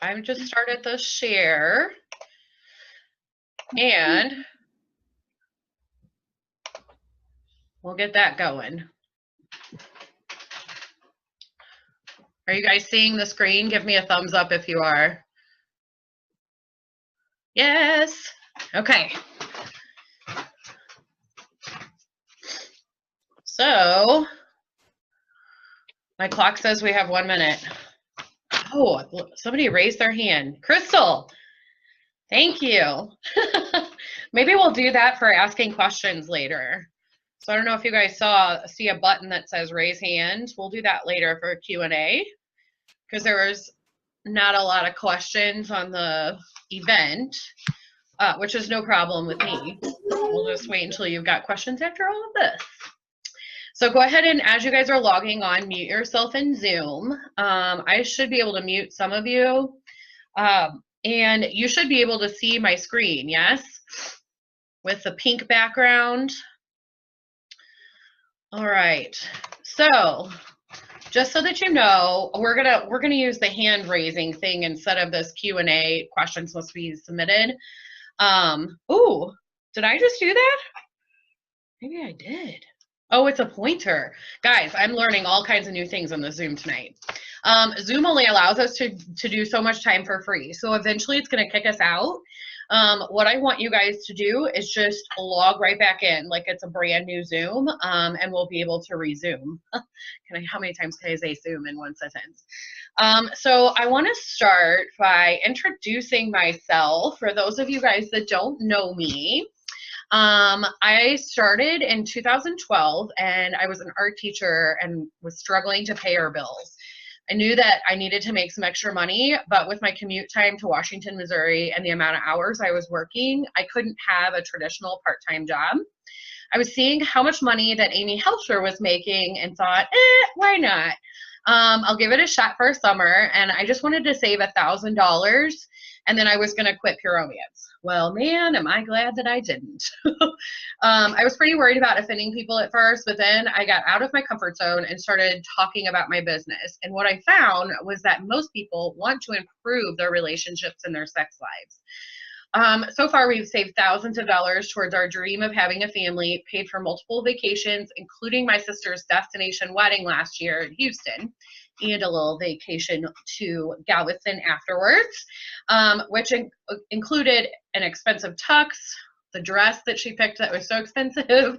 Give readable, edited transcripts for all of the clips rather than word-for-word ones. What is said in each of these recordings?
I've just started the share, and we'll get that going. Are you guys seeing the screen? Give me a thumbs up if you are. Yes. Okay. So my clock says we have 1 minute. Oh, somebody raised their hand. Crystal, thank you. Maybe we'll do that for asking questions later. So I don't know if you guys see a button that says raise hand. We'll do that later for Q&A because there was not a lot of questions on the event, which is no problem with me. We'll just wait until you've got questions after all of this. So go ahead and, as you guys are logging on, mute yourself in Zoom. I should be able to mute some of you. And you should be able to see my screen, yes? With the pink background. All right. So just so that you know, we're gonna use the hand raising thing instead of this Q&A. Questions must be submitted. Ooh, did I just do that? Maybe I did. Oh, it's a pointer. Guys, I'm learning all kinds of new things on the Zoom tonight. Zoom only allows us to do so much time for free. So eventually it's going to kick us out. What I want you guys to do is just log right back in like it's a brand new Zoom, and we'll be able to resume. How many times can I say Zoom in one sentence? So I want to start by introducing myself for those of you guys that don't know me. I started in 2012 and I was an art teacher and was struggling to pay our bills. I knew that I needed to make some extra money, but with my commute time to Washington, Missouri and the amount of hours I was working, I couldn't have a traditional part-time job. I was seeing how much money that Amy Helfer was making and thought, why not? I'll give it a shot for a summer, and I just wanted to save $1,000, and then I was going to quit Pure Romance. Well, man, am I glad that I didn't. I was pretty worried about offending people at first, but then I got out of my comfort zone and started talking about my business. And what I found was that most people want to improve their relationships and their sex lives. So far, we've saved thousands of dollars towards our dream of having a family, paid for multiple vacations, including my sister's destination wedding last year in Houston, and a little vacation to Galveston afterwards, which included an expensive tux, the dress that she picked that was so expensive,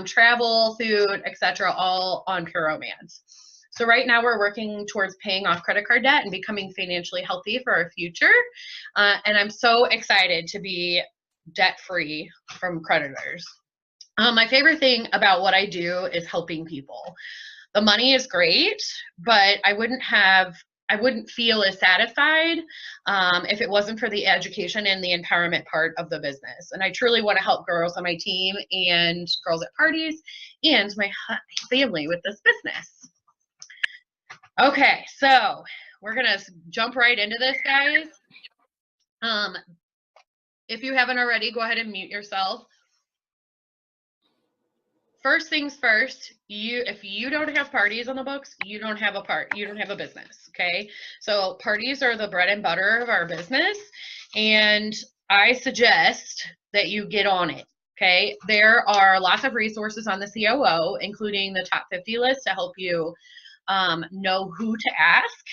travel, food, etc., all on Pure Romance. So right now we're working towards paying off credit card debt and becoming financially healthy for our future. And I'm so excited to be debt-free from creditors. My favorite thing about what I do is helping people. The money is great, but I wouldn't feel as satisfied if it wasn't for the education and the empowerment part of the business. And I truly want to help girls on my team and girls at parties and my family with this business. Okay, so we're gonna jump right into this, guys. If you haven't already, go ahead and mute yourself. First things first, if you don't have parties on the books, you don't have a business, okay? So parties are the bread and butter of our business, and I suggest that you get on it, okay? There are lots of resources on the COO, including the top 50 list to help you know who to ask.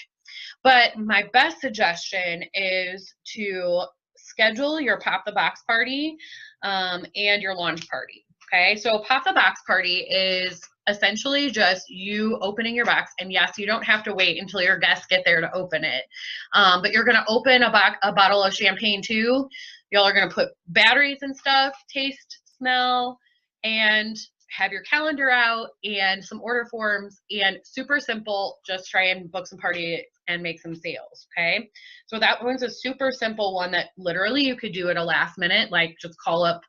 But my best suggestion is to schedule your Pop the Box party and your launch party. Okay, so Pop the Box party is essentially just you opening your box, and yes, you don't have to wait until your guests get there to open it, but you're gonna open a bottle of champagne too. Y'all are gonna put batteries and stuff, taste, smell, and have your calendar out and some order forms, and super simple, just try and book some party and make some sales, okay? So that one's a super simple one that literally you could do at a last minute, like just call up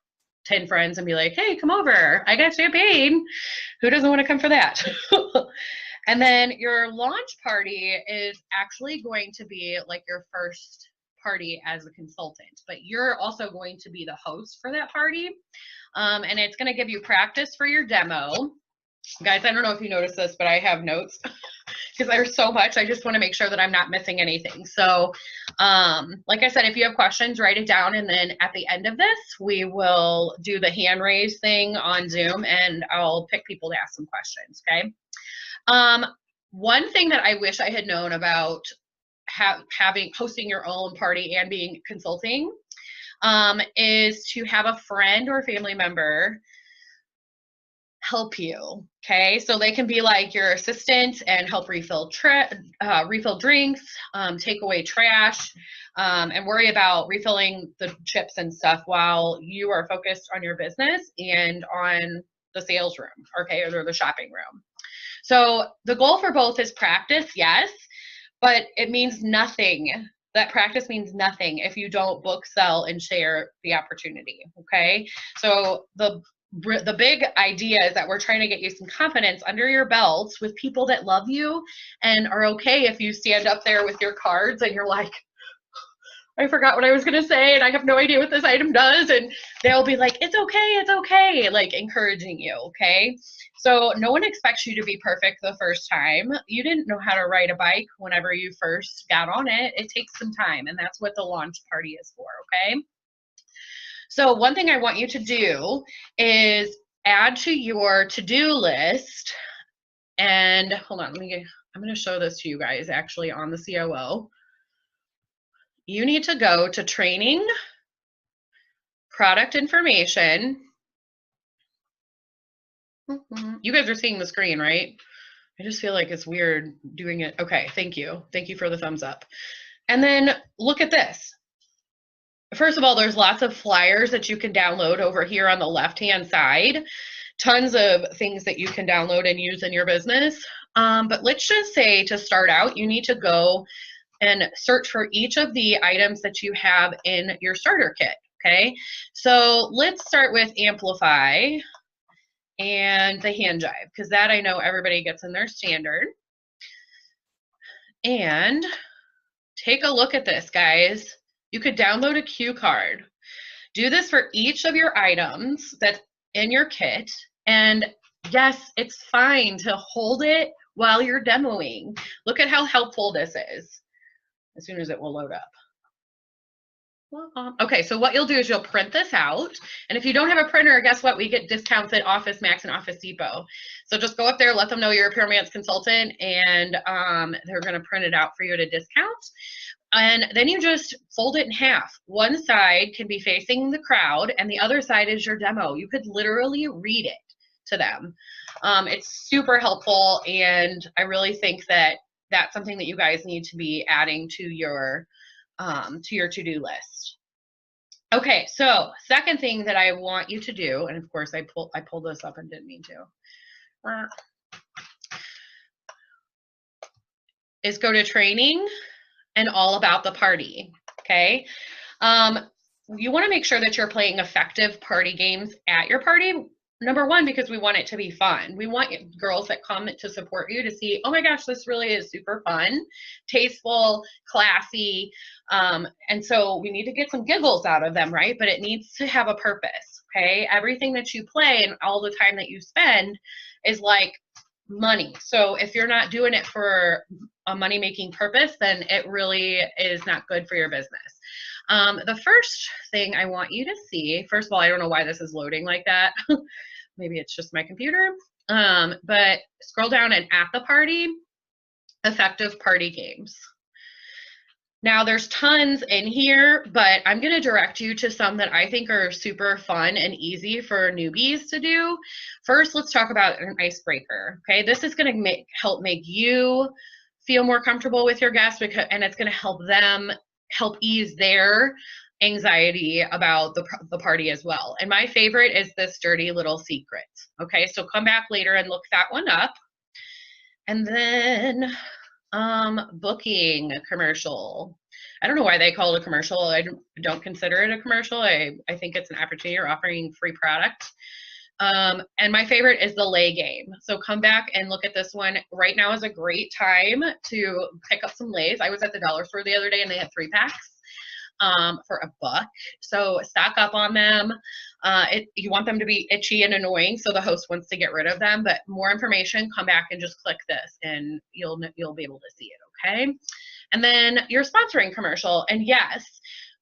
10 friends and be like, hey, come over, I got champagne. Who doesn't want to come for that? And then your launch party is actually going to be like your first party as a consultant, but you're also going to be the host for that party. And it's going to give you practice for your demo. Guys, I don't know if you noticed this, but I have notes because there's so much. I just want to make sure that I'm not missing anything. So, like I said, if you have questions, write it down. And then at the end of this, we will do the hand raise thing on Zoom and I'll pick people to ask some questions. Okay. One thing that I wish I had known about hosting your own party and being consulting is to have a friend or family member help you. Okay, so they can be like your assistant and help refill drinks, take away trash, and worry about refilling the chips and stuff while you are focused on your business and on the sales room, okay, or the shopping room. So the goal for both is practice, yes, but it means nothing. That practice means nothing if you don't book, sell, and share the opportunity, okay? So the big idea is that we're trying to get you some confidence under your belts with people that love you and are okay if you stand up there with your cards and you're like, I forgot what I was going to say and I have no idea what this item does. And they'll be like, it's okay, like encouraging you, okay? So no one expects you to be perfect the first time. You didn't know how to ride a bike whenever you first got on it. It takes some time, and that's what the launch party is for, okay? So one thing I want you to do is add to your to-do list, and hold on, I'm going to show this to you guys actually on the COO. You need to go to training, product information. You guys are seeing the screen, right? I just feel like it's weird doing it. Okay, thank you. Thank you for the thumbs up. And then look at this. First of all, there's lots of flyers that you can download over here on the left-hand side. Tons of things that you can download and use in your business. But let's just say to start out, you need to go and search for each of the items that you have in your starter kit, okay? So let's start with Amplify and the hand jive, because that I know everybody gets in their standard. And take a look at this, guys. You could download a cue card. Do this for each of your items that's in your kit. And yes, it's fine to hold it while you're demoing. Look at how helpful this is. As soon as it will load up. Okay, so what you'll do is you'll print this out. And if you don't have a printer, guess what? We get discounts at Office Max and Office Depot. So just go up there, let them know you're a Pure Romance consultant, and they're going to print it out for you at a discount. And then you just fold it in half. One side can be facing the crowd, and the other side is your demo. You could literally read it to them. It's super helpful, and I really think that that's something that you guys need to be adding to your to-do list. Okay, so second thing that I want you to do, and of course I pulled this up and didn't mean to, is go to training and all about the party, okay? You wanna make sure that you're playing effective party games at your party. Number one, because we want it to be fun. We want girls that come to support you to see, oh my gosh, this really is super fun, tasteful, classy. And so we need to get some giggles out of them, right? But it needs to have a purpose, okay? Everything that you play and all the time that you spend is like money. So if you're not doing it for a money-making purpose, then it really is not good for your business. The first thing I want you to see, first of all, I don't know why this is loading like that. Maybe it's just my computer. But scroll down and at the party, effective party games. Now there's tons in here, but I'm going to direct you to some that I think are super fun and easy for newbies to do. First, let's talk about an icebreaker. Okay, this is going to help make you feel more comfortable with your guests, and it's going to help them help ease their anxiety about the party as well. And my favorite is this dirty little secret. Okay, so come back later and look that one up. And then booking a commercial. I don't know why they call it a commercial. I don't consider it a commercial. I think it's an opportunity. You're offering free product. And my favorite is the lay game. So come back and look at this one. Right now is a great time to pick up some lays. I was at the dollar store the other day and they had 3-packs. for $1. So stock up on them. You want them to be itchy and annoying, so the host wants to get rid of them. But more information, come back and just click this, and you'll be able to see it. Okay. And then your sponsoring commercial. And yes,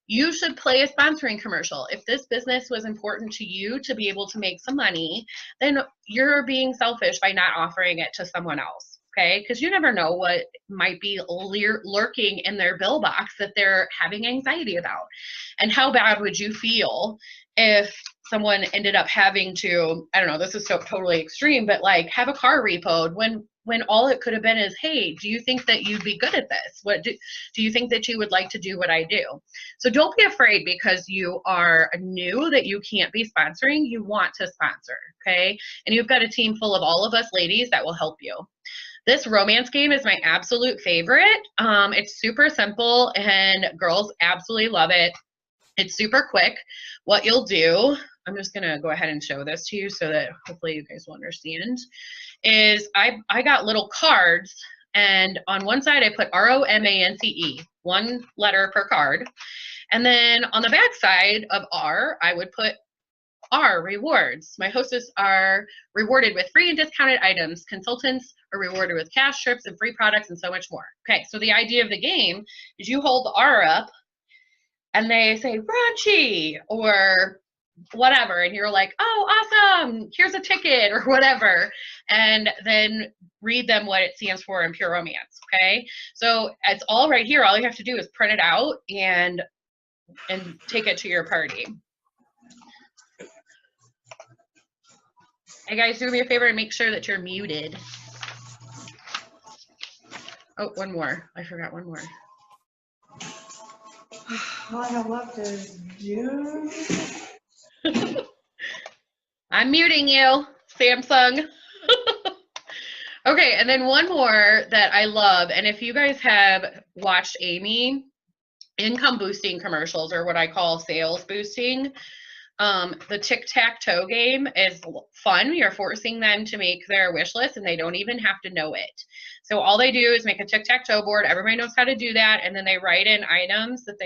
you should play a sponsoring commercial. If this business was important to you to be able to make some money, then you're being selfish by not offering it to someone else. Okay, because you never know what might be lurking in their bill box that they're having anxiety about. And how bad would you feel if someone ended up having to, I don't know, this is so totally extreme, but like have a car repoed when all it could have been is, hey, do you think that you'd be good at this? What do you think that you would like to do what I do? So don't be afraid because you are new that you can't be sponsoring. You want to sponsor, okay? And you've got a team full of all of us ladies that will help you. This romance game is my absolute favorite. It's super simple and girls absolutely love it. It's super quick. What you'll do, I'm just gonna go ahead and show this to you so that hopefully you guys will understand, is I got little cards, and on one side I put ROMANCE, one letter per card. And then on the back side of R, I would put R, rewards. My hostess are rewarded with free and discounted items. Consultants are rewarded with cash trips and free products and so much more. Okay, so the idea of the game is you hold the R up and they say raunchy or whatever, and you're like, oh, awesome, here's a ticket or whatever, and then read them what it stands for in pure romance. Okay, so it's all right here. All you have to do is print it out and take it to your party. Hey guys, do me a favor and make sure that you're muted. Oh, one more. I forgot one more. All I have left is June. I'm muting you, Samsung. Okay, and then one more that I love, and if you guys have watched Amy, income boosting commercials, or what I call sales boosting, the tic-tac-toe game is fun. You're forcing them to make their wish list and they don't even have to know it. So all they do is make a tic-tac-toe board. Everybody knows how to do that. And then they write in items that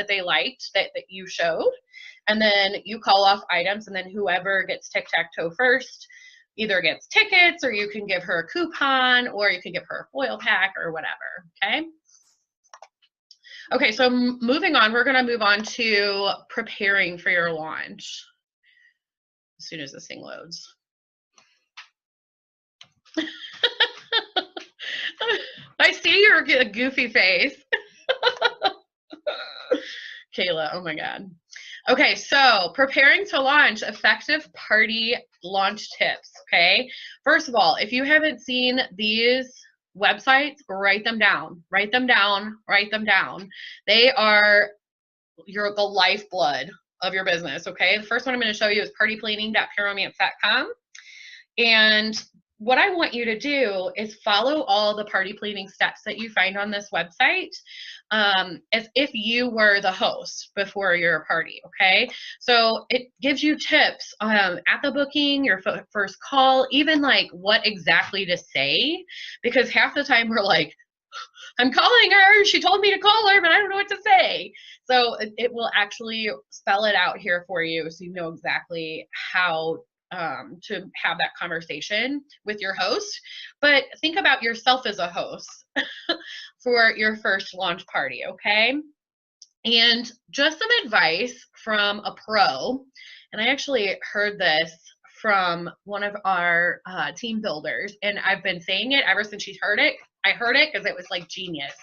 they liked that you showed. And then you call off items, and then whoever gets tic-tac-toe first either gets tickets, or you can give her a coupon, or you can give her a foil pack or whatever. Okay. Okay, so moving on, we're going to move on to preparing for your launch as soon as this thing loads. I see your goofy face. Kayla, oh my God. Okay, so preparing to launch, effective party launch tips, okay? First of all, if you haven't seen these websites, write them down, write them down, write them down. They are the lifeblood of your business, okay? The first one I'm going to show you is partyplanning.pureromance.com. And what I want you to do is follow all the party planning steps that you find on this website as if you were the host before your party, okay? So it gives you tips at the booking, your first call, even like what exactly to say, because half the time we're like, I'm calling her, she told me to call her, but I don't know what to say. So it will actually spell it out here for you so you know exactly how to have that conversation with your host. But think about yourself as a host for your first launch party, okay? And just some advice from a pro, and I actually heard this from one of our team builders, and I've been saying it ever since she's heard it. I heard it because it was like genius.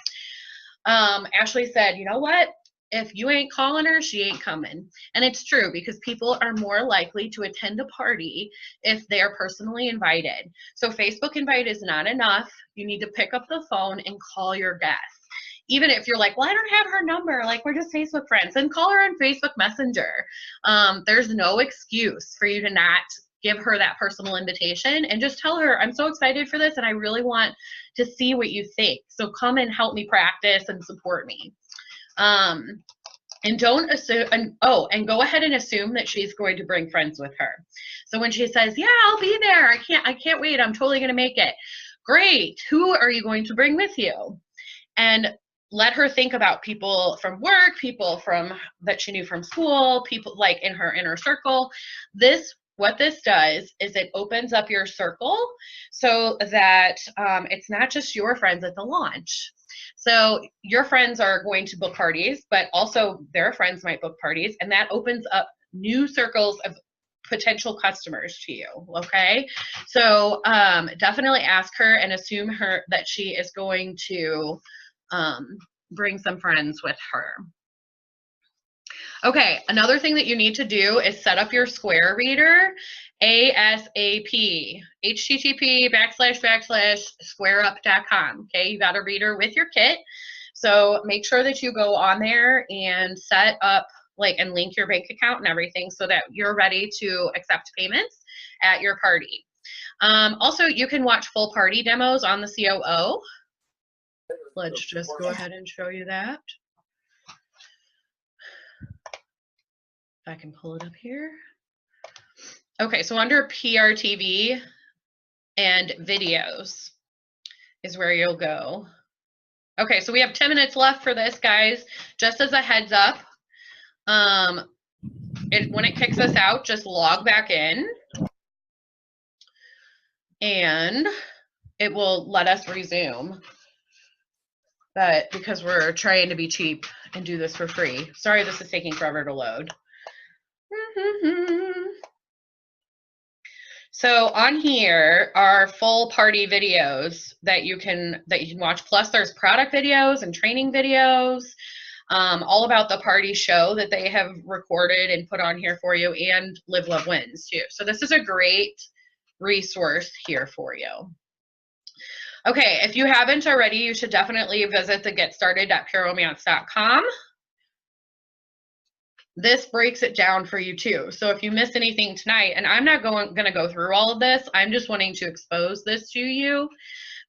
Ashley said, you know what? If you ain't calling her, she ain't coming. And it's true, because people are more likely to attend a party if they're personally invited. So Facebook invite is not enough. You need to pick up the phone and call your guests. Even if you're like, well, I don't have her number, like we're just Facebook friends, then call her on Facebook Messenger. There's no excuse for you to not give her that personal invitation, and just tell her, I'm so excited for this and I really want to see what you think. So come and help me practice and support me. And don't assume, and go ahead and assume that she's going to bring friends with her. So when she says, yeah, I'll be there, I can't wait, I'm totally going to make it. Great. Who are you going to bring with you? And let her think about people from work, people from that she knew from school, people like in her inner circle. What this does is it opens up your circle so that it's not just your friends at the launch. So your friends are going to book parties, but also their friends might book parties, and that opens up new circles of potential customers to you. Okay, so definitely ask her and assume that she is going to bring some friends with her. Okay, another thing that you need to do is set up your Square Reader ASAP. http://squareup.com. Okay, you got a reader with your kit. So make sure that you go on there and set up and link your bank account and everything so that you're ready to accept payments at your party. Also, you can watch full party demos on the COO. Let's just go ahead and show you that. I can pull it up here. Okay, so under PRTV and videos is where you'll go. Okay, so we have 10 minutes left for this, guys. Just as a heads up, when it kicks us out, just log back in and it will let us resume. But because we're trying to be cheap and do this for free. Sorry, this is taking forever to load. So on here are full party videos that you can watch. Plus there's product videos and training videos, all about the party show that they have recorded and put on here for you, and Live Love Wins too. So this is a great resource here for you. Okay, if you haven't already, you should definitely visit the getstarted.pureromance.com. This breaks it down for you too. So if you miss anything tonight, and I'm not going to go through all of this, I'm just wanting to expose this to you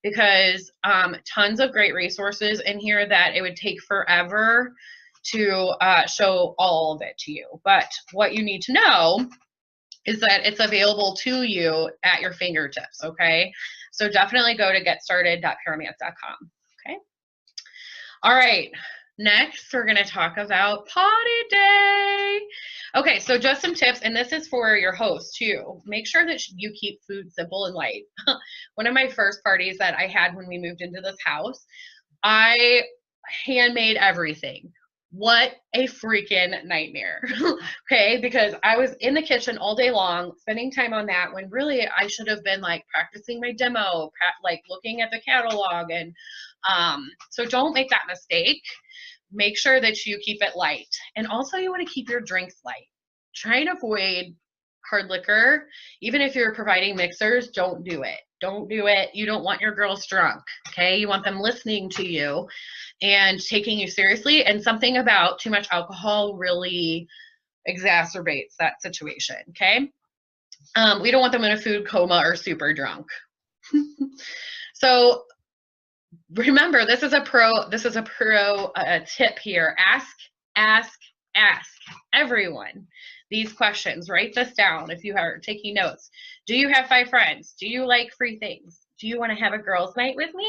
because tons of great resources in here that it would take forever to show all of it to you. But what you need to know is that it's available to you at your fingertips, okay? So definitely go to getstarted.pureromance.com, okay? All right. Next, we're going to talk about potty day. Okay, so just some tips, and this is for your host too. Make sure that you keep food simple and light. One of my first parties that I had when we moved into this house, I handmade everything. What a freaking nightmare. Okay, because I was in the kitchen all day long, spending time on that when really I should have been practicing my demo, looking at the catalog. And so don't make that mistake. Make sure that you keep it light. And also you want to keep your drinks light. Try and avoid hard liquor. Even if you're providing mixers, don't do it. Don't do it. You don't want your girls drunk, okay? You want them listening to you and taking you seriously. And something about too much alcohol really exacerbates that situation, okay? We don't want them in a food coma or super drunk. So remember, this is a pro tip here. Ask everyone these questions. Write this down if you are taking notes. Do you have 5 friends? Do you like free things? Do you want to have a girls' night with me?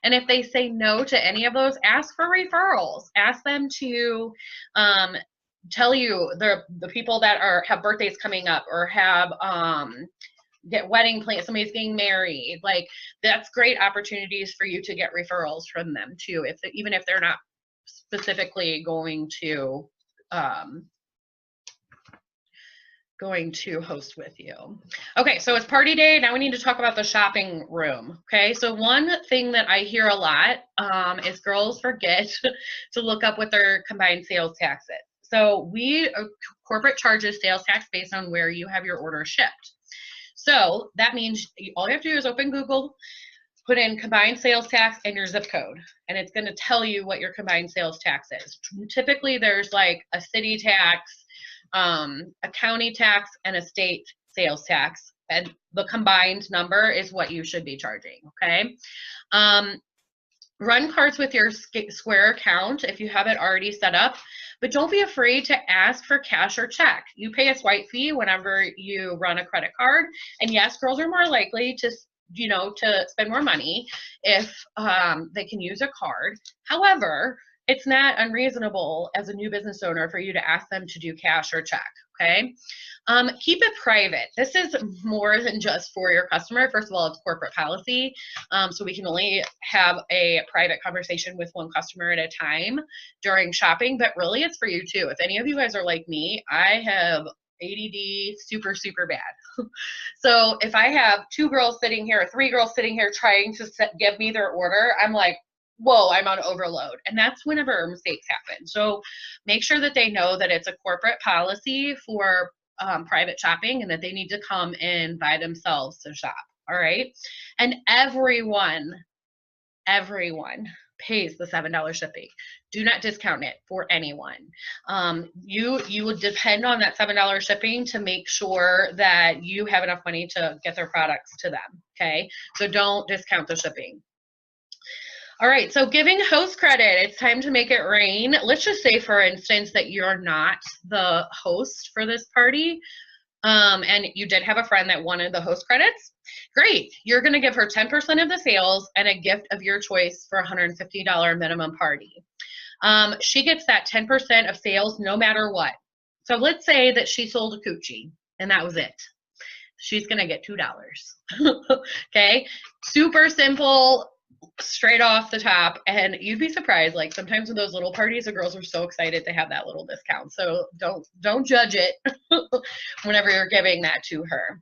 And if they say no to any of those, ask for referrals. Ask them to tell you the people that have birthdays coming up or have get wedding plans, somebody's getting married. That's great opportunities for you to get referrals from them too, even if they're not specifically going to host with you. Okay, so it's party day. Now we need to talk about the shopping room. Okay, so one thing that I hear a lot is girls forget to look up what their combined sales tax is. So corporate charges sales tax based on where you have your order shipped. So that means all you have to do is open Google, put in combined sales tax and your zip code, and it's going to tell you what your combined sales tax is. Typically, there's a city tax, a county tax, and a state sales tax, and the combined number is what you should be charging, okay? Run cards with your Square account if you have it already set up, but don't be afraid to ask for cash or check. You pay a swipe fee whenever you run a credit card, and yes, girls are more likely to you know, to spend more money if they can use a card. However, it's not unreasonable as a new business owner for you to ask them to do cash or check, okay? Keep it private. This is more than just for your customer. First of all, it's corporate policy, so we can only have a private conversation with one customer at a time during shopping, but really it's for you too. If any of you guys are like me, I have ADD super, super bad. So if I have 2 girls sitting here, 3 girls sitting here trying to give me their order, I'm like, whoa, I'm on overload. And that's whenever mistakes happen. So make sure that they know that it's a corporate policy for private shopping and that they need to come in by themselves to shop. All right. And everyone pays the $7 shipping. Do not discount it for anyone. You would depend on that $7 shipping to make sure that you have enough money to get their products to them. Okay. So don't discount the shipping. All right, so giving host credit, it's time to make it rain. Let's just say, for instance, that you're not the host for this party, and you did have a friend that wanted the host credits. Great, you're gonna give her 10% of the sales and a gift of your choice for a $150 minimum party. She gets that 10% of sales no matter what. So let's say that she sold a coochie and that was it. She's gonna get $2. Okay, super simple, straight off the top. And you'd be surprised, like sometimes in those little parties the girls are so excited to have that little discount. So don't judge it whenever you're giving that to her.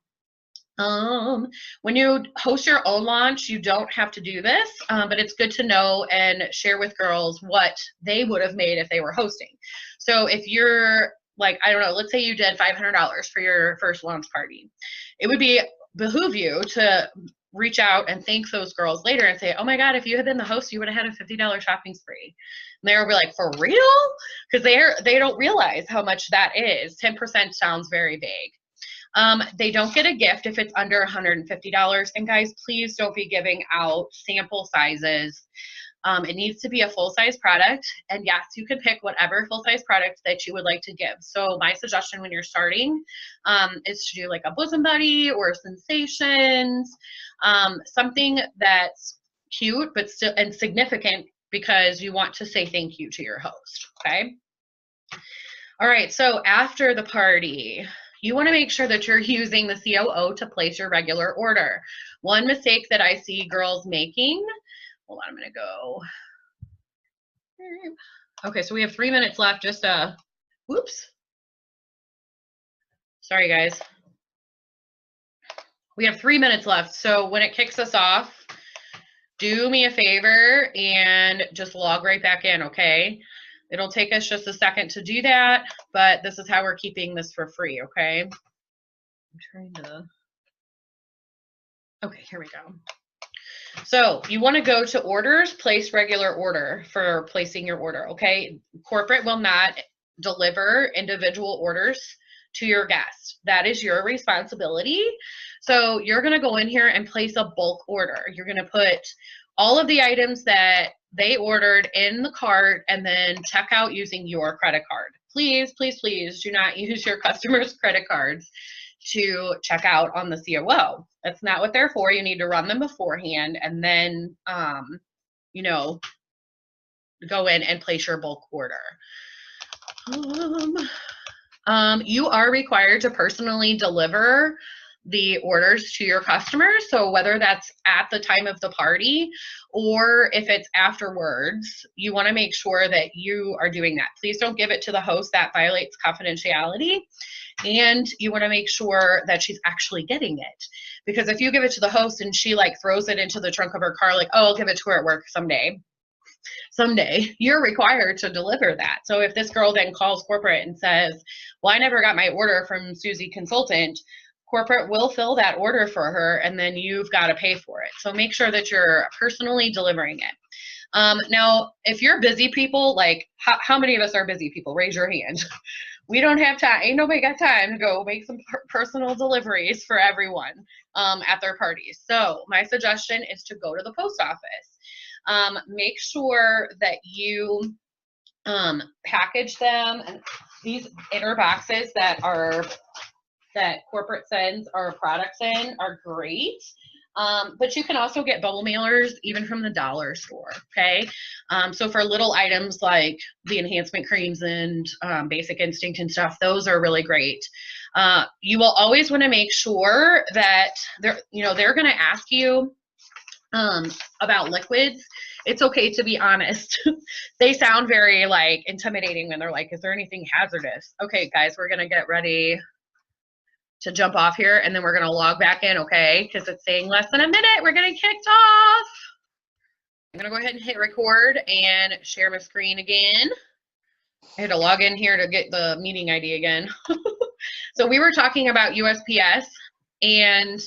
When you host your own launch, you don't have to do this, but it's good to know and share with girls what they would have made if they were hosting. So if you're like, I don't know, let's say you did $500 for your first launch party, it would behoove you to reach out and thank those girls later and say, oh my God, if you had been the host, you would have had a $50 shopping spree. And they'll be like, for real? Because they don't realize how much that is. 10% sounds very vague. They don't get a gift if it's under $150. And guys, please don't be giving out sample sizes. It needs to be a full-size product. And yes, you can pick whatever full-size product that you would like to give. So my suggestion when you're starting is to do like a bosom buddy or sensations, something that's cute but still and significant because you want to say thank you to your host. Okay. All right. So after the party, you want to make sure that you're using the COO to place your regular order. One mistake that I see girls making, hold on, I'm going to go. Okay, so we have 3 minutes left. Just whoops. Sorry, guys. We have 3 minutes left. So when it kicks us off, do me a favor and just log right back in, okay? It'll take us just a second to do that, but this is how we're keeping this for free, okay? I'm trying to, okay, here we go. So you want to go to orders, place regular order for placing your order, okay? Corporate will not deliver individual orders to your guests. That is your responsibility. So you're going to go in here and place a bulk order. You're going to put all of the items that they ordered in the cart and then check out using your credit card. Please, please, please do not use your customers' credit cards to check out on the COO. That's not what they're for. You need to run them beforehand and then, you know, go in and place your bulk order. You are required to personally deliver the orders to your customers. So whether that's at the time of the party or if it's afterwards, you want to make sure that you are doing that. Please don't give it to the host. That violates confidentiality. And you want to make sure that she's actually getting it. Because if you give it to the host and she like throws it into the trunk of her car, like, oh, I'll give it to her at work someday, you're required to deliver that. So if this girl then calls corporate and says, well, I never got my order from Susie Consultant, corporate will fill that order for her and then you've got to pay for it. So make sure that you're personally delivering it. Now, if you're busy people, like how many of us are busy people? Raise your hand. We don't have time. Ain't nobody got time to go make some personal deliveries for everyone at their parties. So my suggestion is to go to the post office. Make sure that you package them. And these inner boxes that corporate sends our products in are great. But you can also get bubble mailers even from the dollar store, okay? So for little items like the enhancement creams and Basic Instinct and stuff, those are really great. You will always want to make sure that they're going to ask you about liquids. It's okay to be honest. They sound very like intimidating when they're like, is there anything hazardous? Okay, guys, we're going to get ready to jump off here, and then we're going to log back in, okay? Because it's saying less than a minute. We're getting kicked off. I'm going to go ahead and hit record and share my screen again. I had to log in here to get the meeting ID again. So we were talking about USPS and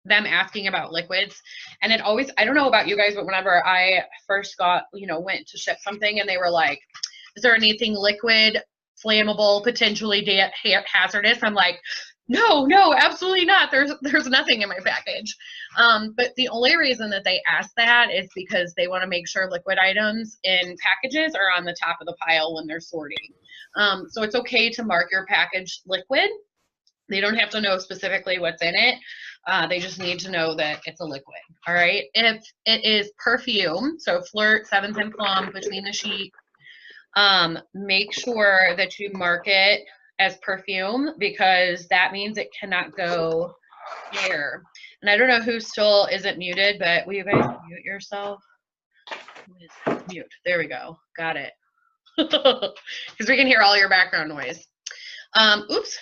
them asking about liquids. And it always, I don't know about you guys, but whenever I first went to ship something and they were like, is there anything liquid, flammable, potentially hazardous? I'm like, no, absolutely not. There's nothing in my package. But the only reason that they ask that is because they want to make sure liquid items in packages are on the top of the pile when they're sorting. So it's okay to mark your package liquid. They don't have to know specifically what's in it. They just need to know that it's a liquid. All right. If it is perfume, so Flirt, 7th and Plum, Between the Sheet, make sure that you mark it as perfume, because that means it cannot go here. And I don't know who still isn't muted, but will you guys mute yourself? Mute. There we go. Got it. Because we can hear all your background noise. Oops.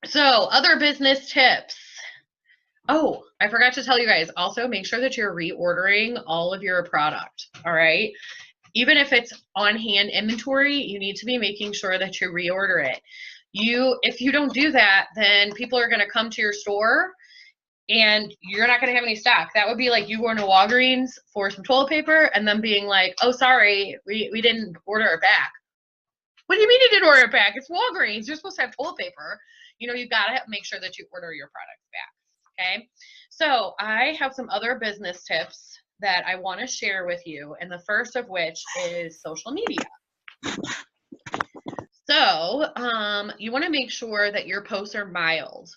So other business tips. Oh, I forgot to tell you guys, also make sure that you're reordering all of your product. All right. Even if it's on hand inventory, you need to be making sure that you reorder it. If you don't do that, then people are going to come to your store and you're not going to have any stock. That would be like you going to Walgreens for some toilet paper and them being like, oh, sorry, we didn't order it back. What do you mean you didn't order it back? It's Walgreens. You're supposed to have toilet paper. You've got to make sure that you order your products back. Okay. So I have some other business tips that I want to share with you, and the first of which is social media. So you want to make sure that your posts are mild.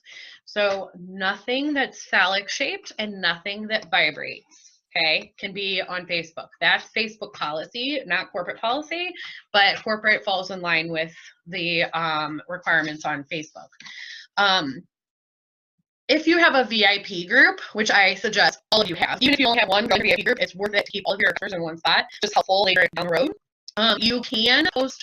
So nothing that's phallic shaped and nothing that vibrates, okay, can be on Facebook. That's Facebook policy, not corporate policy, but corporate falls in line with the requirements on Facebook. If you have a VIP group, which I suggest all of you have, even if you only have one VIP group, it's worth it to keep all of your extras in one spot. Just helpful later down the road. You can post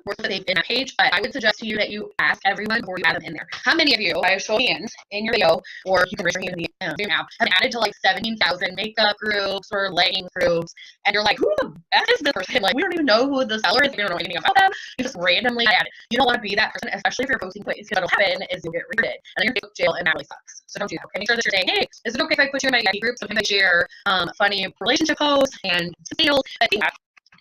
work that they've in that page, but I would suggest to you that you ask everyone before you add them in there. How many of you, by a show of hands in your video, or you can raise your hand in the Zoom app, have added to like 17,000 makeup groups or legging groups, and you're like, who the heck is this person? Like, we don't even know who the seller is. We don't know anything about them. You just randomly add it. You don't want to be that person, especially if you're posting plays, because what'll happen is you'll get reported, and then you're in jail, and that really sucks. So don't do that. Okay, make sure that you're saying, hey, is it okay if I put you in my VIP group? Sometimes I share funny relationship posts and sales. I think that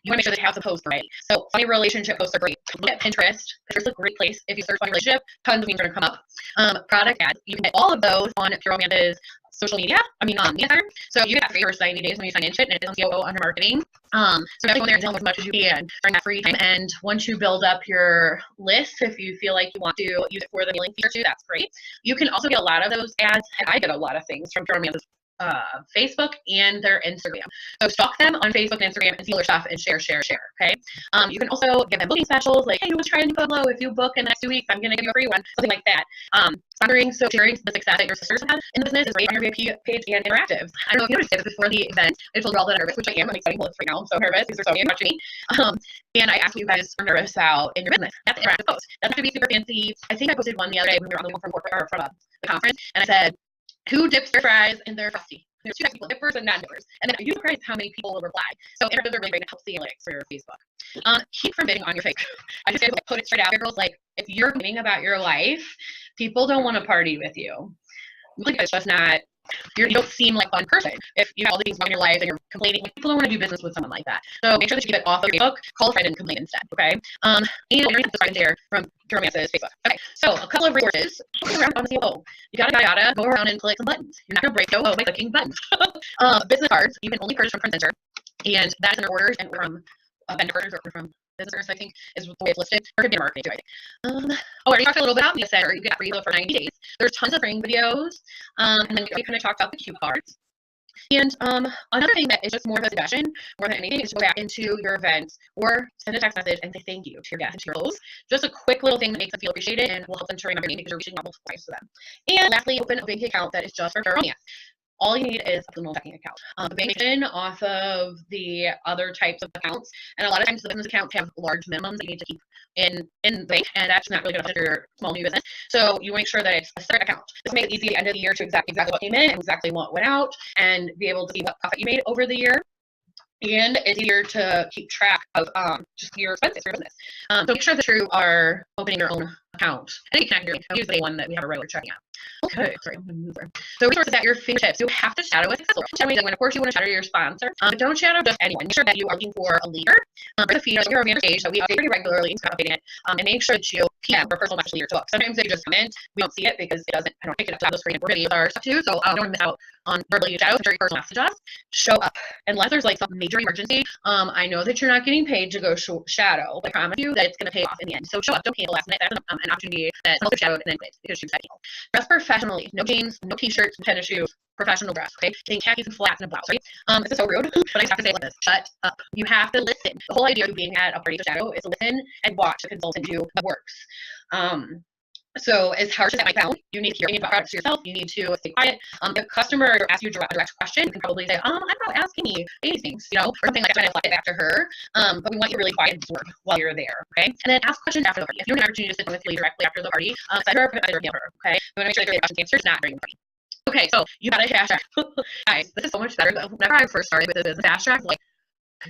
you want to make sure that you have some posts ready. So funny relationship posts are great. Look at Pinterest. Pinterest is a great place. If you search funny relationship, tons of memes are going to come up. Product ads. You can get all of those on Pure Romance's social media. Media Center. So you get that free first 90 days when you sign into it, and it doesn't go under marketing. So definitely go there and download as much as you can during that free time. And once you build up your list, if you feel like you want to use it for the mailing feature too, that's great. You can also get a lot of those ads, and I get a lot of things from Pure Romance's Facebook and their Instagram. So stalk them on Facebook and Instagram and see their stuff and share, okay? You can also give them booking specials, like, hey, let's try a new Pueblo. If you book in the next 2 weeks, I'm going to give you a free one, something like that. Sponsoring, so sharing the success that your sisters have had in the business is right on your VIP page and interactives. I don't know if you noticed it before the event. I told you all that I'm nervous, which I am. I'm excited right now. I'm so nervous because there's so many watching me. And I asked what you guys are nervous about in your business. That's the interactive post. Doesn't have to be super fancy. I think I posted one the other day when we were on the one from corporate or from the conference, and I said, who dips their fries in their Frosty? There's two types of people, dippers and non-dippers. And then you'd be surprised how many people will reply. So interactives are really great to help the analytics for your Facebook. Keep from bidding on your fake. I just gotta put it straight out there, girls. Like, if you're complaining about your life, people don't want to party with you. It's just not, you don't seem like a fun person. If you have all these things in your life and you're complaining, like, people don't want to do business with someone like that. So make sure that you keep it off of Facebook. Call a friend and complain instead, okay? And you're going to subscribe there from Pure Romance's Facebook. Okay, so a couple of resources. Go around on the CFO. You gotta go around and click some buttons. You're not going to break no by clicking buttons. Business cards, you can only purchase from Print Center. And that's in orders and from vendor partners or from business, I think is the way it's listed. Or it could be marketing too, I think. I already talked a little bit about Media Center. You get free for 90 days. There's tons of training videos. And then we kind of talked about the cue cards. And another thing that is just more of a suggestion, more than anything, is to go back into your events or send a text message and say thank you to your guests and to your hosts. Just a quick little thing that makes them feel appreciated and will help them to remember you because you're reaching out multiple times to them. And lastly, open a bank account that is just for your audience. All you need is a single checking account. The bank account off of the other types of accounts, and a lot of times the business accounts have large minimums that you need to keep in the bank, and that's not really good for your small new business. So you want to make sure that it's a separate account. This will make it easy at the end of the year to exactly what came in and exactly what went out, and be able to see what profit you made over the year. And it's easier to keep track of just your expenses for your business. So make sure that you are opening your own account. And you can use the one that we have a regular checking out. Okay, sorry, I'm going to move there. So resources at your fingertips. You have to shadow a successful. Shadowing, of course, you want to shadow your sponsor. But don't shadow just anyone. Make sure that you are looking for a leader. For the feed, you're on your page, so we update pretty regularly and start updating it. And make sure that you PM or personal message leader to book. Sometimes they just comment. We don't see it because it doesn't. I don't pick it up to the screen. We're going to use our stuff too, so I don't want to miss out on verbally shadow. Make sure you personal message us. Show up unless there's like some major emergency. I know that you're not getting paid to go shadow, but I promise you that it's going to pay off in the end. So show up. Don't cancel last minute. That's an opportunity that someone shadowed and then quit because she was cancel. Dress professionally. No jeans, no t-shirts, no tennis shoes. Professional dress, okay? Saying khakis and flats and a blouse, right? This is so rude, but I just have to say it like this. Shut up. You have to listen. The whole idea of being at a party to shadow is to listen and watch the consultant do what works. So as harsh as that might sound, you need to hear any products to yourself. You need to stay quiet. If a customer asks you a direct question, you can probably say, I'm not asking me any things, or something like that, trying to flip it back to her. But we want you to really quiet and absorb while you're there, okay? And then ask questions after the party. If you're an opportunity to sit with Lee directly after the party, send her or email her, okay? You want to make sure that your questions answered, not during the party. Okay, so you got a fast track. Guys, this is so much better. Whenever I first started with this business, fast track, like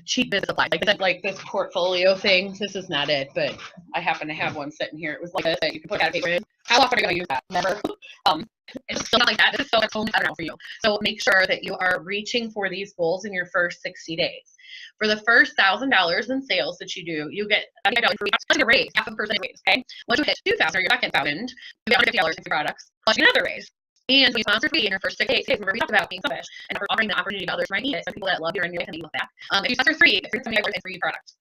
cheap business supplies, like this portfolio thing. This is not it, but I happen to have one sitting here. It was like this that you can put out a paper in. How often are you going to use that? Never. It's still not like that. This is so much better now for you. So make sure that you are reaching for these goals in your first 60 days. For the first $1,000 in sales that you do, you get $95 for a raise, half a percent raise. Okay. Once you hit 2,000 or your second 1,000, you get $150 in your products plus you get another raise. And we sponsor free in your first 6 days. Remember, we talked about being selfish and offering the opportunity to others who might need it. Some people that love you and you're going to back. If you sponsor free, it's something and free products.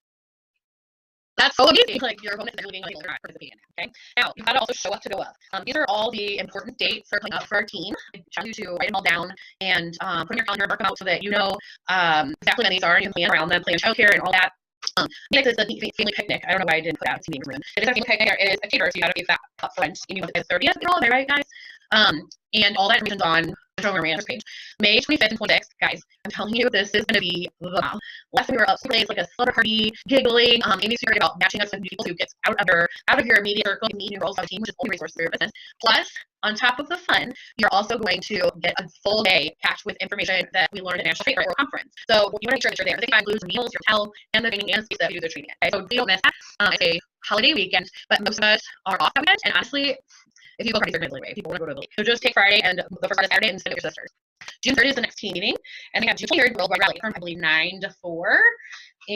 That's so amazing. Like your bonus is really being able to participate in it. Okay. Now you got to also show up to go up. These are all the important dates that are coming up for our team. I challenge you to write them all down and put in your calendar, mark them out so that you know exactly when these are and you can plan around them, plan childcare and all that. Next is the family picnic. I don't know why I didn't put that in the room. It is a family picnic. It is a caterer, so you got to be that up front. And you know, it's 30th. You're all there, right, guys? And all that information's on the Showroom Rancher's page. May 25th and 26th, guys. I'm telling you, this is going to be the bomb. Last time we were up place like a celebrity party, giggling. Amy's secret about matching us with people who gets out of your immediate circle and meeting your roles on a team, which is only resource for your business. Plus, on top of the fun, you're also going to get a full day packed with information that we learned at National Trade Fair or conference. So you want to make sure that you're there. I think I includes meals, your hotel, and the training and the space that you do the training. Okay, so we don't miss that. It's a holiday weekend, but most of us are off that weekend, and honestly, if you go parties are middle way, people want to go to the lake. So just take Friday and the first Saturday and spend it with your sisters. June 30th is the next team meeting, and they have June 23rd Worldwide Rally from I believe 9 to 4,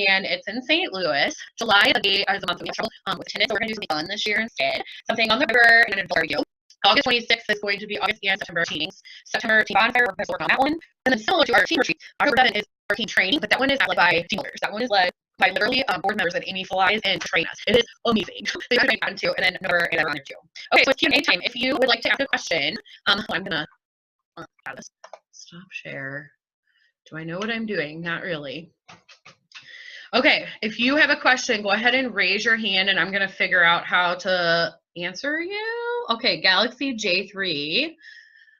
and it's in St. Louis. July is a month we have trouble with attendance, so we're going to do something fun this year instead. Something on the river and an adult review. August 26th is going to be August and September meetings. September team bonfire, we're going to work on that one, and then similar to our team retreat. October 7th is our team training, but that one is led by team leaders. That one is led by literally board members that Amy flies in to train us. It is amazing. So you guys make fun too, and then November and around there too. Okay, so it's Q&A time. If you would like to ask a question, I'm gonna stop share. Do I know what I'm doing? Not really. Okay, if you have a question, go ahead and raise your hand, and I'm gonna figure out how to answer you. Okay, Galaxy J3.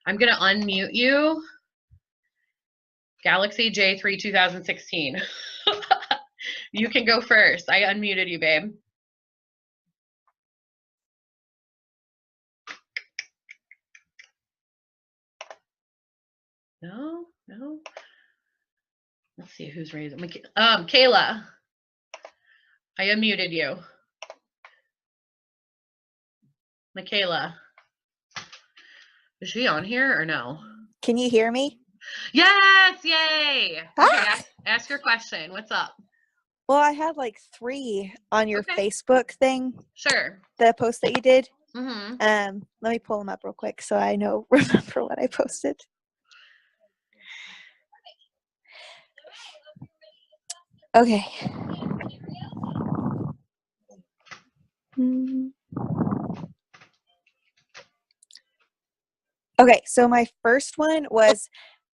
I'm gonna unmute you. Galaxy J3 2016. You can go first. I unmuted you, babe. No. Let's see who's raising. Kayla. I unmuted you. Michaela. Is she on here or no? Can you hear me? Yes, yay. Ah. Okay, ask your question. What's up? Well, I had like 3 on your Facebook thing. Sure. The post that you did. Mm-hmm. Let me pull them up real quick so I remember what I posted. Okay. Okay, so my first one was,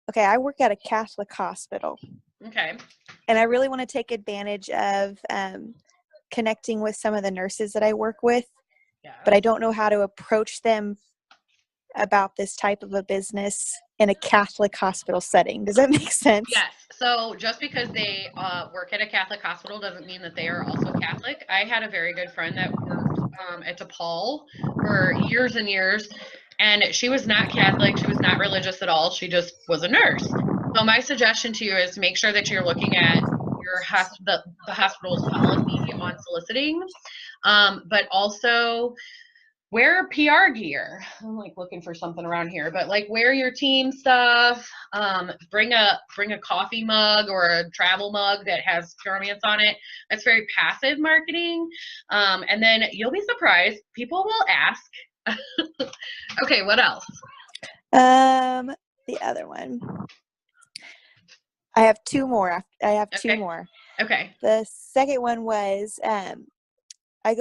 okay, I work at a Catholic hospital, Okay. and I really want to take advantage of connecting with some of the nurses that I work with, Yeah. but I don't know how to approach them about this type of a business in a Catholic hospital setting. Does that make sense? Yes. So just because they work at a Catholic hospital doesn't mean that they are also Catholic. I had a very good friend that worked at DePaul for years and years, and she was not Catholic. She was not religious at all. She just was a nurse. So my suggestion to you is to make sure that you're looking at your the hospital's policy on soliciting, but also wear PR gear. I'm like looking for something around here, but like wear your team stuff. Bring a coffee mug or a travel mug that has Pure Romance on it. That's very passive marketing. And then you'll be surprised. People will ask. Okay, what else? The other one. I have two more. Okay. more. Okay. The second one was I've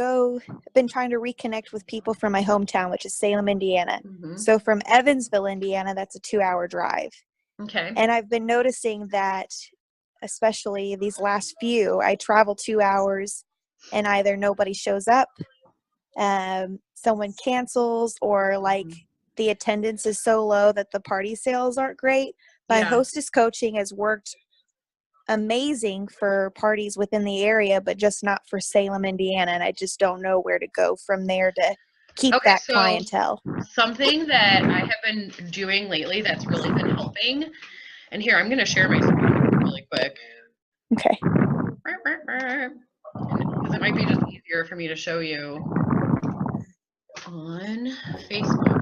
been trying to reconnect with people from my hometown, which is Salem, Indiana. Mm-hmm. So from Evansville, Indiana, that's a 2-hour drive. Okay. And I've been noticing that, especially these last few, I travel 2 hours and either nobody shows up, someone cancels, or like the attendance is so low that the party sales aren't great. My hostess coaching has worked amazing for parties within the area, but just not for Salem, Indiana. And I just don't know where to go from there to keep that clientele. Something that I have been doing lately that's really been helping, and here I'm going to share my screen really quick. Okay. Because it might be just easier for me to show you on Facebook.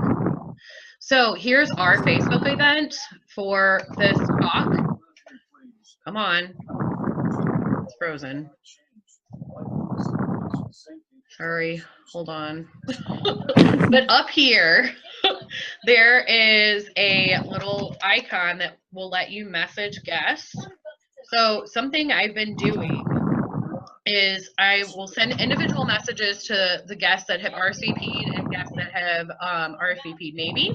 So here's our Facebook event for this talk. Come on. It's frozen. Sorry, hold on. But up here, there is a little icon that will let you message guests. So something I've been doing is I will send individual messages to the guests that have RSVP'd and guests that have RSVP'd maybe,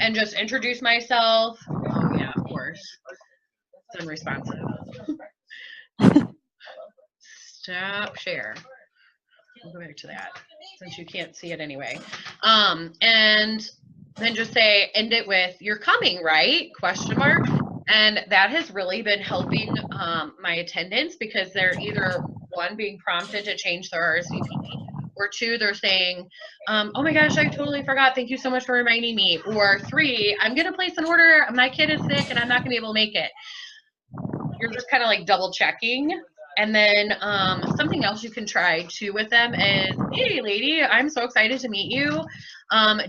and just introduce myself. Oh yeah, of course. It's unresponsive. Stop share. We'll go back to that since you can't see it anyway. And then just say, end it with, "You're coming, right?" ? And that has really been helping my attendants, because they're either, one, being prompted to change their RSVP, or two, they're saying, "Oh my gosh, I totally forgot. Thank you so much for reminding me." Or three, "I'm going to place an order. My kid is sick and I'm not going to be able to make it." You're just kind of like double checking. And then something else you can try too with them is, "Hey lady, I'm so excited to meet you.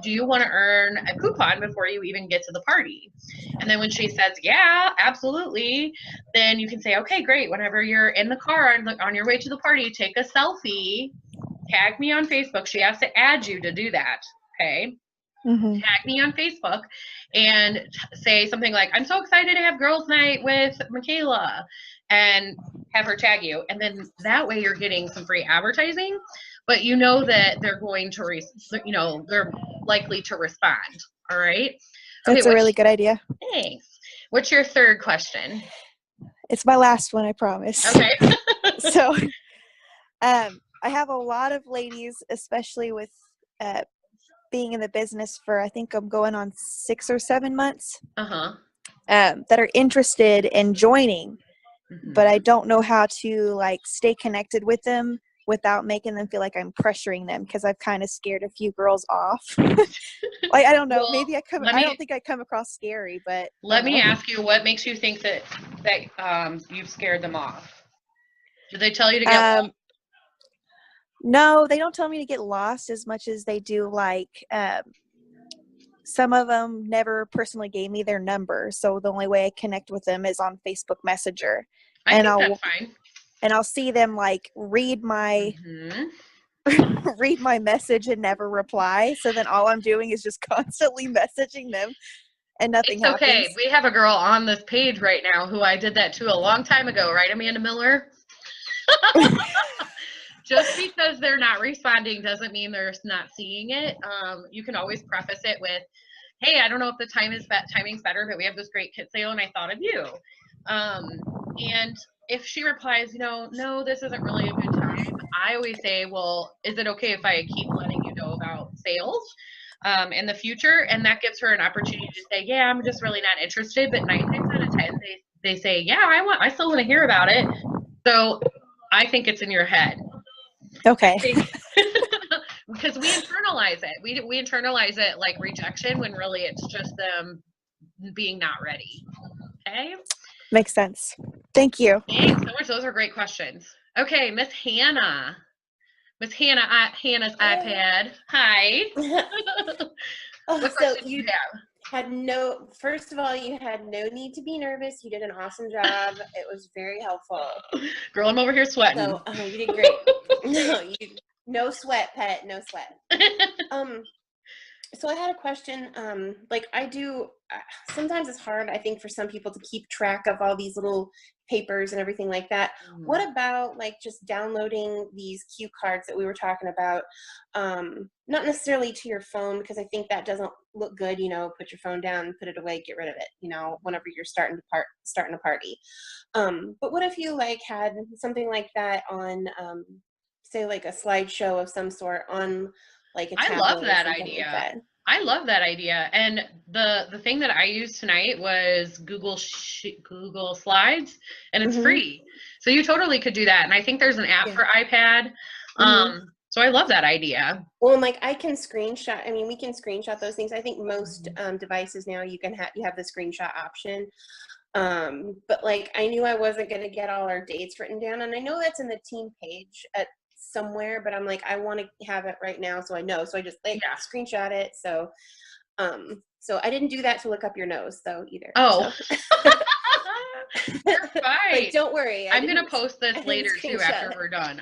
Do you want to earn a coupon before you even get to the party?" And then when she says, "Yeah, absolutely," then you can say, "Okay, great. Whenever you're in the car on your way to the party, take a selfie, tag me on Facebook." She has to add you to do that. Okay. Mm-hmm. Tag me on Facebook and say something like, "I'm so excited to have girls' night with Michaela," and have her tag you. And then that way you're getting some free advertising, but you know that they're going to, they're likely to respond. All right. That's a really good idea. Thanks. What's your third question? It's my last one, I promise. Okay. So, I have a lot of ladies, especially with being in the business for, I think I'm going on 6 or 7 months, that are interested in joining, but I don't know how to like stay connected with them without making them feel like I'm pressuring them, because I've kind of scared a few girls off. Like, I don't know, Well, maybe I don't think I come across scary, but let me ask you, what makes you think that you've scared them off? Did they tell you to get lost? No, they don't tell me to get lost as much as they do, like, some of them never personally gave me their number, so the only way I connect with them is on Facebook Messenger. I think that's fine. And I'll see them like read my read my message and never reply. So then all I'm doing is just constantly messaging them, and nothing happens. Okay, we have a girl on this page right now who I did that to a long time ago, right, Amanda Miller? Just because they're not responding doesn't mean they're not seeing it. You can always preface it with, hey, I don't know if the timing's better, but we have this great kit sale and I thought of you. And if she replies, no, this isn't really a good time, I always say, well, is it okay if I keep letting you know about sales in the future? And that gives her an opportunity to say, yeah, I'm just really not interested. But 9 times out of 10, they say, yeah, I still want to hear about it. So I think it's in your head. Okay. Because we internalize it. We internalize it like rejection when really it's just them being not ready. Okay? Makes sense. Thank you. Thanks so much. Those are great questions. Okay, Miss Hannah. Miss Hannah at Hannah's iPad. Hi. What So questions do you have? first of all, you had no need to be nervous. You did an awesome job. It was very helpful. Girl, I'm over here sweating. So you did great. No sweat, pet, no sweat. So I had a question. Like I do, sometimes it's hard, I think, for some people to keep track of all these little papers and everything like that. What about like just downloading these cue cards that we were talking about? Not necessarily to your phone, because I think that doesn't look good. Put your phone down, put it away, get rid of it. Whenever you're starting a party. But what if you like had something like that on, say, like a slideshow of some sort on like a tablet? I love that or something idea. like that? I love that idea. And the thing that I used tonight was Google Slides, and it's free. So you totally could do that. And I think there's an app for iPad. So I love that idea. Well, and like I can screenshot. I mean, we can screenshot those things. I think most devices now you have the screenshot option. But like I knew I wasn't going to get all our dates written down, and I know that's in the team page at somewhere, but I'm like, I want to have it right now so I know. So I just screenshot it. So I didn't do that to look up your nose though either. Oh. So. You're fine. But don't worry. I'm going to post this later too after we're done.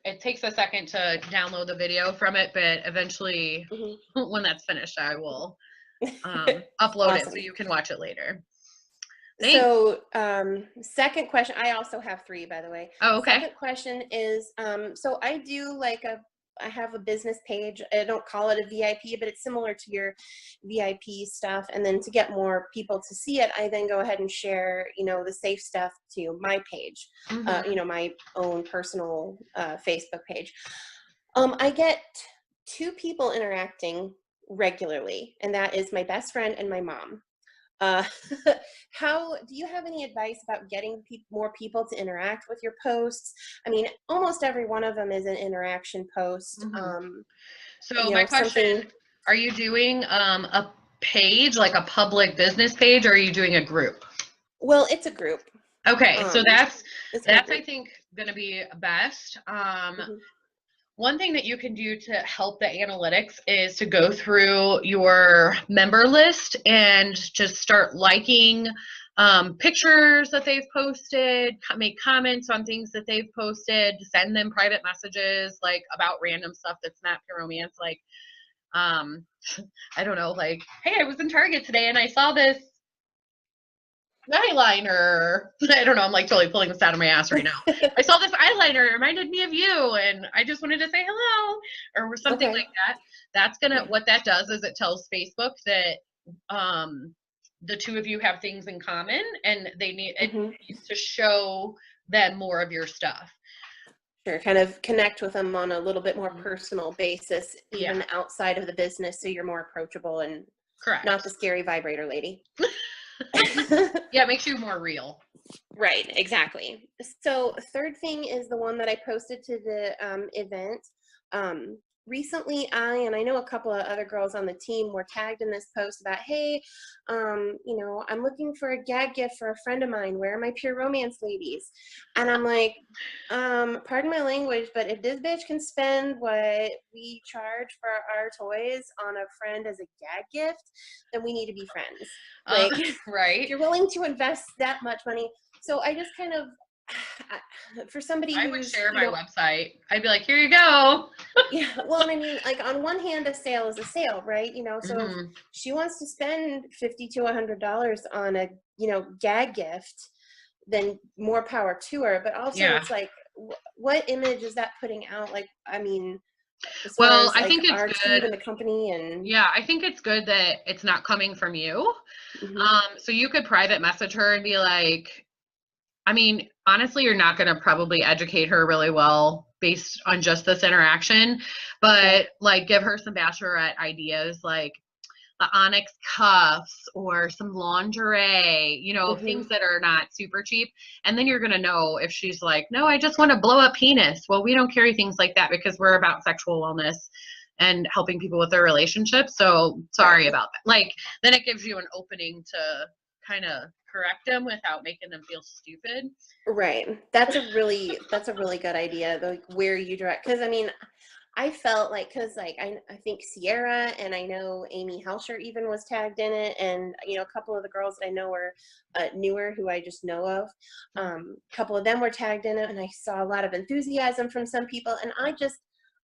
It takes a second to download the video from it, but eventually when that's finished, I will upload it so you can watch it later. Thanks. So second question, I also have 3, by the way. Oh, okay. Second question is, so I do like I have a business page. I don't call it a VIP, but it's similar to your VIP stuff. And then to get more people to see it, I then go ahead and share, the safe stuff to my page, my own personal Facebook page. I get 2 people interacting regularly, and that is my best friend and my mom. How do you have any advice about getting more people to interact with your posts? I mean, almost every one of them is an interaction post. So my question, are you doing a page, like a public business page, or are you doing a group? Well, it's a group. Okay, so that's I think going to be best. One thing that you can do to help the analytics is to go through your member list and just start liking pictures that they've posted, make comments on things that they've posted, send them private messages like about random stuff that's not pure romance. Like, I don't know, like, hey, I was in Target today and I saw this eyeliner. I don't know, I'm like totally pulling this out of my ass right now. I saw this eyeliner, it reminded me of you, and I just wanted to say hello, or something like that. That's what that does is it tells Facebook that the 2 of you have things in common, and they need to show them more of your stuff. Sure, kind of connect with them on a little bit more personal basis, even outside of the business, so you're more approachable and not the scary vibrator lady. Yeah, it makes you more real. Right, exactly. So third thing is the one that I posted to the event. Recently, I know a couple of other girls on the team were tagged in this post about, hey, I'm looking for a gag gift for a friend of mine. Where are my pure romance ladies? And I'm like, pardon my language, but if this bitch can spend what we charge for our toys on a friend as a gag gift, then we need to be friends. Like, right. If you're willing to invest that much money. So I just kind of, for somebody I would share my website. I'd be like, here you go. Yeah, well, and I mean, like, on one hand, a sale is a sale, right? So if she wants to spend $50 to $100 on a gag gift, then more power to her. But also it's like, what image is that putting out? Like, I mean, as far Well, as I like think it's our team good. and the company and Yeah, I think it's good that it's not coming from you. So you could private message her and be like, I mean, honestly, you're not going to probably educate her really well based on just this interaction, but like give her some bachelorette ideas, like the onyx cuffs or some lingerie, you know, things that are not super cheap. And then you're going to know if she's like, no, I just want to blow up penis. Well, we don't carry things like that because we're about sexual wellness and helping people with their relationships. So sorry about that. Like, then it gives you an opening to kind of correct them without making them feel stupid. Right. That's a really good idea. Like where you direct, because I mean, I felt like, because like I think Sierra and I know Amy Helsher even was tagged in it, and you know a couple of the girls that I know were newer who I just know of. A couple of them were tagged in it, and I saw a lot of enthusiasm from some people, and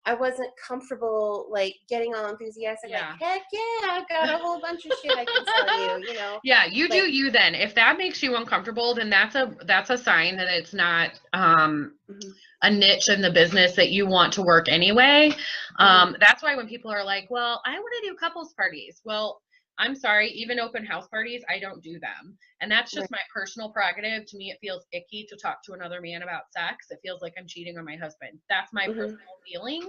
I wasn't comfortable like getting all enthusiastic, like heck yeah, I've got a whole bunch of shit I can tell you, you know. Yeah, you like, do you then. If that makes you uncomfortable, then that's a sign that it's not a niche in the business that you want to work anyway. That's why when people are like, well, I want to do couples parties. Well, I'm sorry, even open house parties, I don't do them. And that's just my personal prerogative. To me, it feels icky to talk to another man about sex. It feels like I'm cheating on my husband. That's my personal feeling.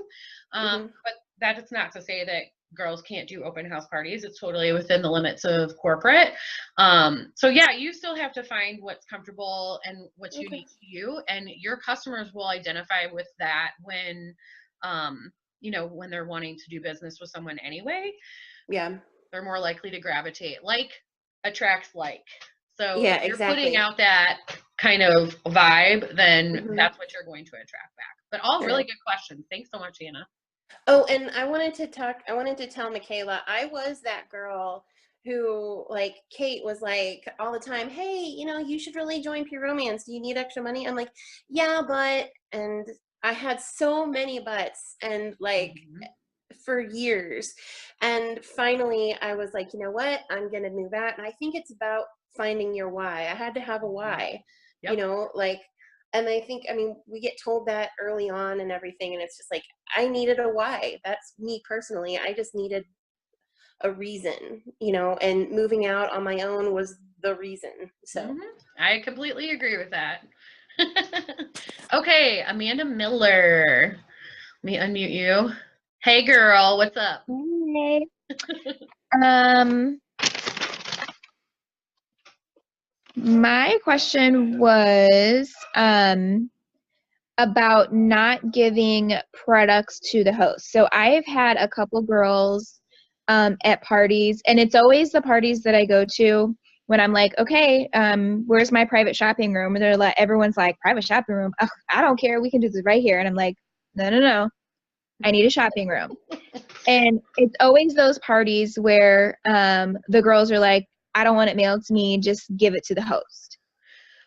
But that is not to say that girls can't do open house parties. It's totally within the limits of corporate. So yeah, you still have to find what's comfortable and what's unique to you, and your customers will identify with that when, you know, when they're wanting to do business with someone anyway. Yeah. They're more likely to gravitate. Like attracts like. So yeah, if you're exactly. putting out that kind of vibe, then that's what you're going to attract back. But all really good questions. Thanks so much, Anna. Oh, and I wanted to tell Michaela, I was that girl who, like, Kate was like all the time, hey, you know, you should really join Pure Romance. Do you need extra money? I'm like, yeah, but, and I had so many buts, and like for years. And finally I was like, you know what? I'm going to move out. And I think it's about finding your why. I had to have a why, you know, like, and I think, I mean, we get told that early on and everything, and it's just like, I needed a why. That's me personally. I just needed a reason, you know, and moving out on my own was the reason. So I completely agree with that. Okay, Amanda Miller. Let me unmute you. Hey girl, what's up? Hey. My question was about not giving products to the host. So I've had a couple girls at parties, and it's always the parties that I go to when I'm like, okay, where's my private shopping room? And they're like, everyone's like, private shopping room? Oh, I don't care. We can do this right here. And I'm like, no. I need a shopping room. And it's always those parties where the girls are like, I don't want it mailed to me, just give it to the host.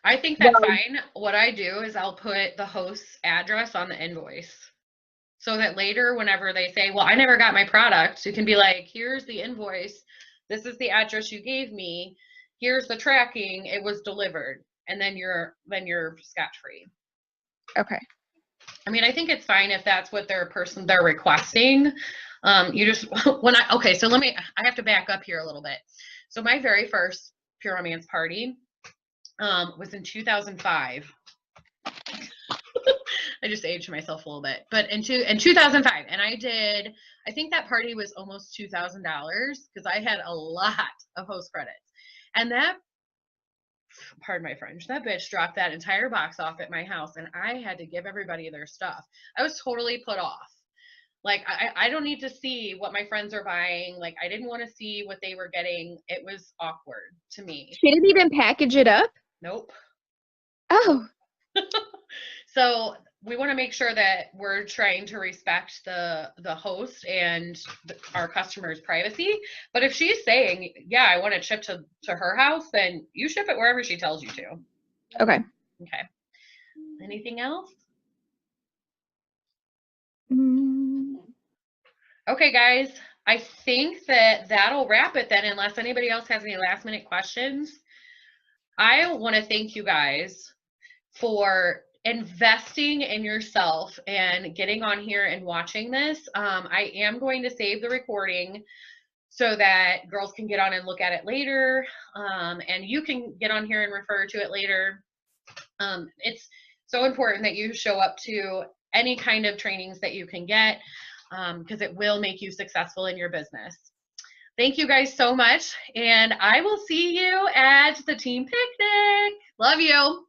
I think that's fine. What I do is I'll put the host's address on the invoice so that later whenever they say, well, I never got my product, you can be like, here's the invoice. This is the address you gave me. Here's the tracking. It was delivered. And then you're scot-free. Okay. I mean, I think it's fine if that's what they're requesting. You just, okay, so I have to back up here a little bit. So my very first Pure Romance party was in 2005. I just aged myself a little bit, but in 2005, and I think that party was almost $2,000 because I had a lot of host credits, and that, pardon my French, that bitch dropped that entire box off at my house, and I had to give everybody their stuff. I was totally put off. Like, I don't need to see what my friends are buying. Like, I didn't want to see what they were getting. It was awkward to me. She didn't even package it up? Nope. Oh. So we want to make sure that we're trying to respect the host and our customers' privacy. But if she's saying, yeah, I want to ship to her house, then you ship it wherever she tells you to. Okay. Okay. Anything else? Okay, guys. I think that'll wrap it then, unless anybody else has any last minute questions. I want to thank you guys for investing in yourself and getting on here and watching this. I am going to save the recording so that girls can get on and look at it later, and you can get on here and refer to it later. It's so important that you show up to any kind of trainings that you can get, because it will make you successful in your business. Thank you guys so much, and I will see you at the team picnic. Love you.